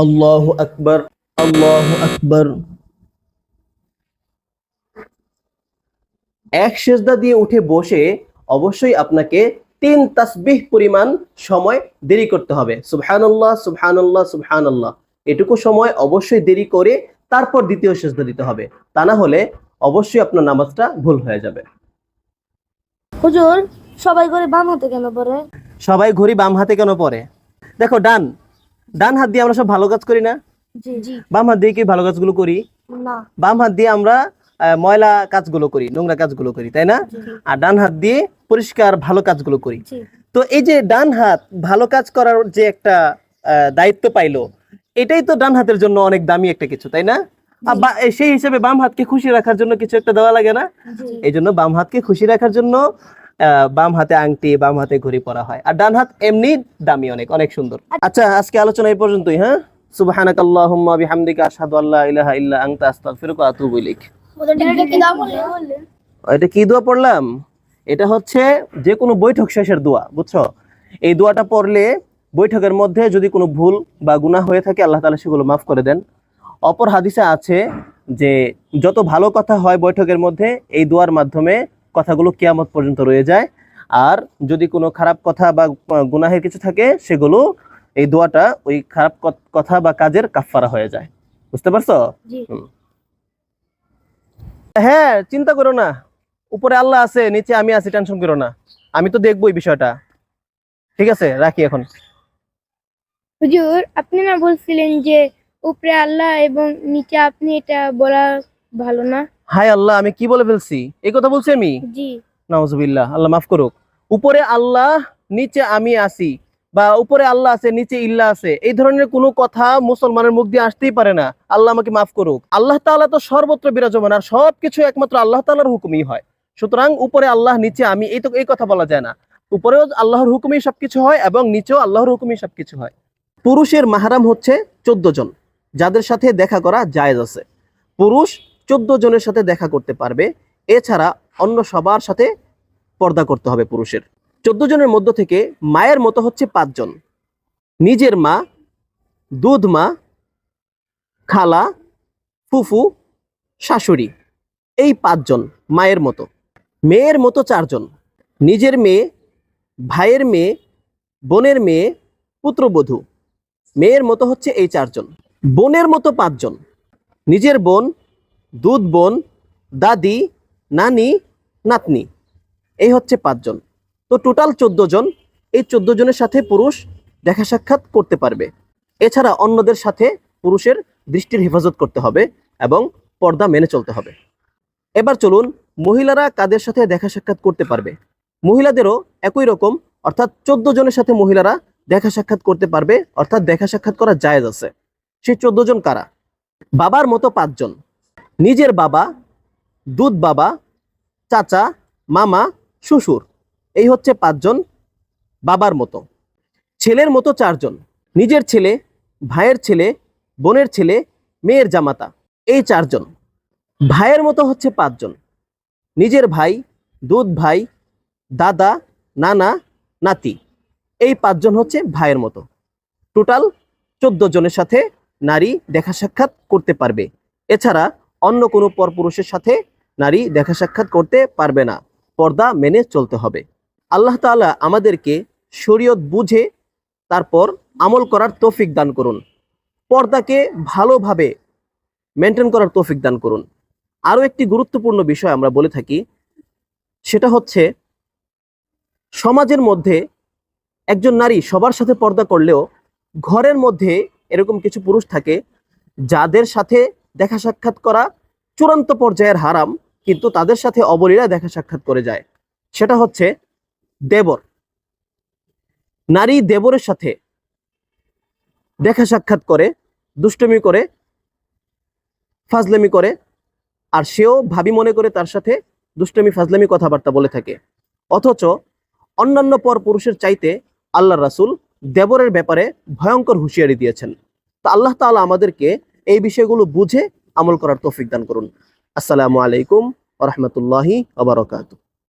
আল্লাহু আকবার, আল্লাহু আকবার। এক সেজদা দিয়ে উঠে বসে অবশ্যই আপনাকে 3 তাসবিহ পরিমাণ সময় দেরি করতে হবে। সুবহানাল্লাহ, সুবহানাল্লাহ, সুবহানাল্লাহ। এটুকু সময় অবশ্যই দেরি করে তারপর দ্বিতীয় সেজদা দিতে হবে। তা না হলে অবশ্যই আপনার নামাজটা ভুল হয়ে যাবে। হুজুর, সবাই করে বাম হাতে কেন পড়ে? সবাই ঘড়ি বাম হাতে কেন পড়ে? দেখো, ডান ডান হাত দিয়ে আমরা সব ভালো কাজ করি না? জি। বাম হাত দিয়ে কি ভালো কাজগুলো করি? না। বাম হাত দিয়ে আমরা ময়লা কাজগুলো করি, নোংরা কাজগুলো করি, তাই না? আর ডান হাত দিয়ে পরিষ্কার ভালো কাজগুলো করি। তো এই যে ডান হাত ভালো কাজ করার যে একটা দায়িত্ব পাইলো, এটাই তো ডান হাতের জন্য অনেক দামি একটা কিছু, তাই না? সেই হিসেবে বাম হাতকে খুশি রাখার জন্য কিছু একটা দেওয়া লাগে না? এই জন্য বাম হাতকে খুশি রাখার জন্য বাম হাতে আংটি, বাম হাতে ঘড়ি পরা হয়। আর ডান হাত এমনি দামি, অনেক অনেক সুন্দর। আচ্ছা, আজকে আলোচনা এই পর্যন্তই। হ্যাঁ, সুবহানাকাল্লাহুম্মা বিহামদিকা আশহাদু আল্লা ইলাহা ইল্লা আনতা আস্তাগফিরুকা ওয়া আতুবু ইলাইক। এটা কি দোয়া পড়লাম? এটা হচ্ছে যে কোনো বৈঠক শেষের দোয়া, বুঝছো? এই দোয়াটা পড়লে বৈঠকের মধ্যে যদি কোনো ভুল বা গুনাহ হয়ে থাকে আল্লাহ তাআলা সেগুলো মাফ করে দেন। অপর হাদিসে আছে যে যত ভালো কথা হয় বৈঠকের মধ্যে, এই দোয়ার মাধ্যমে কথাগুলো কিয়ামত পর্যন্ত রয়ে যায়। আর যদি কোনো খারাপ কথা বা গুনাহের কিছু থাকে, সেগুলো এই দোয়াটা ওই খারাপ কথা বা কাজের কাফফারা হয়ে যায়। বুঝতে পারছো? হ্যাঁ, চিন্তা করো না, উপরে আল্লাহ আছে, নিচে আমি আছি, টেনশন করো না, আমি তো দেখবো এই বিষয়টা। ঠিক আছে, রাখি এখন। হুজুর, আপনি না বলছিলেন যে উপরে আল্লাহ এবং নিচে আপনি, এটা বলা ভালো না? হায় আল্লাহ, আমি কি বলে ফেলছি? এই কথা বলছি আমি? জি। নাউজুবিল্লাহ, আল্লাহ মাফ করুক। উপরে আল্লাহ, নিচে আমি আছি, বা উপরে আল্লাহ আছে নিচে ইল্লাহ আছে, এই ধরনের কোনো কথা মুসলমানের মুখ দিয়ে আসতেই পারে না। আল্লাহ আমাকে মাফ করুক। আল্লাহ তাআলা তো সর্বত্র বিরাজমান, আর সবকিছু একমাত্র আল্লাহ তাআলার হুকুমই হয়। সুতরাং উপরে আল্লাহ, নিচে আমি, এই কথা বলা যায় না। উপরেও আল্লাহর হুকুমই সবকিছু হয় এবং নিচেও আল্লাহর হুকুমই সবকিছু হয়। পুরুষের মাহরাম হচ্ছে 14 জন, যাদের সাথে দেখা করা জায়েজ আছে। পুরুষ 14 জনের সাথে দেখা করতে পারবে। এছাড়া অন্য সবার সাথে পর্দা করতে হবে পুরুষের। 14 জনের মধ্য থেকে মায়ের মতো হচ্ছে 5 জন। নিজের মা, দুধ মা, খালা, ফুফু, শাশুড়ি, এই 5 জন মায়ের মতো। মেয়ের মতো 4 জন। নিজের মেয়ে, ভাইয়ের মেয়ে, বোনের মেয়ে, পুত্রবধূ, মেয়ের মতো হচ্ছে এই 4 জন। বোনের মতো 5 জন। নিজের বোন, দুধ বোন, দাদি, নানি, নাতনি, এই হচ্ছে 5 জন। তো টোটাল 14 জন। এই 14 জনের সাথে পুরুষ দেখা সাক্ষাৎ করতে পারবে। এছাড়া অন্যদের সাথে পুরুষের দৃষ্টির হেফাজত করতে হবে এবং পর্দা মেনে চলতে হবে। এবার চলুন, মহিলারা কাদের সাথে দেখা সাক্ষাৎ করতে পারবে। মহিলাদেরও একই রকম, অর্থাৎ 14 জনের সাথে মহিলারা দেখা সাক্ষাৎ করতে পারবে, অর্থাৎ দেখা সাক্ষাৎ করা জায়েজ আছে। সেই 14 জন কারা? বাবার মতো 5 জন। নিজের বাবা, দুধ বাবা, চাচা, মামা, শ্বশুর, এই হচ্ছে 5 জন বাবার মতো। ছেলের মতো 4 জন। নিজের ছেলে, ভাইয়ের ছেলে, বোনের ছেলে, মেয়ের জামাতা, এই 4 জন। ভাইয়ের মতো হচ্ছে 5 জন। নিজের ভাই, দুধ ভাই, দাদা, নানা, নাতি, এই 5 জন হচ্ছে ভাইয়ের মতো। টোটাল 14 জনের সাথে নারী দেখা সাক্ষাৎ করতে পারবে। এছাড়া অন্য কোনো পরপুরুষের সাথে নারী দেখা সাক্ষাৎ করতে পারবে না। পর্দা মেনে চলতে হবে। আল্লাহ তাআলা আমাদেরকে শরীয়ত বুঝে তারপর আমল করার তৌফিক দান করুন। পর্দাকে ভালোভাবে মেনটেন করার তৌফিক দান করুন। আরও একটি গুরুত্বপূর্ণ বিষয় আমরা বলে থাকি, সেটা হচ্ছে সমাজের মধ্যে একজন নারী সবার সাথে পর্দা করলেও ঘরের মধ্যে এরকম কিছু পুরুষ থাকে যাদের সাথে দেখা সাক্ষাৎ করা চূড়ান্ত পর্যায়ের হারাম, কিন্তু তাদের সাথে অবলীলা দেখা সাক্ষাৎ করে যায়। সেটা হচ্ছে দেবর। নারী দেবরের সাথে দেখা সাক্ষাৎ করে, দুষ্টুমি করে, ফাজলামি করে, আর সেও ভাবি মনে করে তার সাথে দুষ্টুমি ফাজলামি কথাবার্তা বলে থাকে। অথচ অন্যান্য পর পুরুষের চাইতে আল্লাহ রাসূল দেবরের ব্যাপারে ভয়ঙ্কর হুঁশিয়ারি দিয়েছেন। তো আল্লাহ তাআলা আমাদেরকে এই বিষয়গুলো বুঝে আমল করার তৌফিক দান করুন। আসসালামু আলাইকুম ওয়া রাহমাতুল্লাহি ওয়া বারাকাতুহু।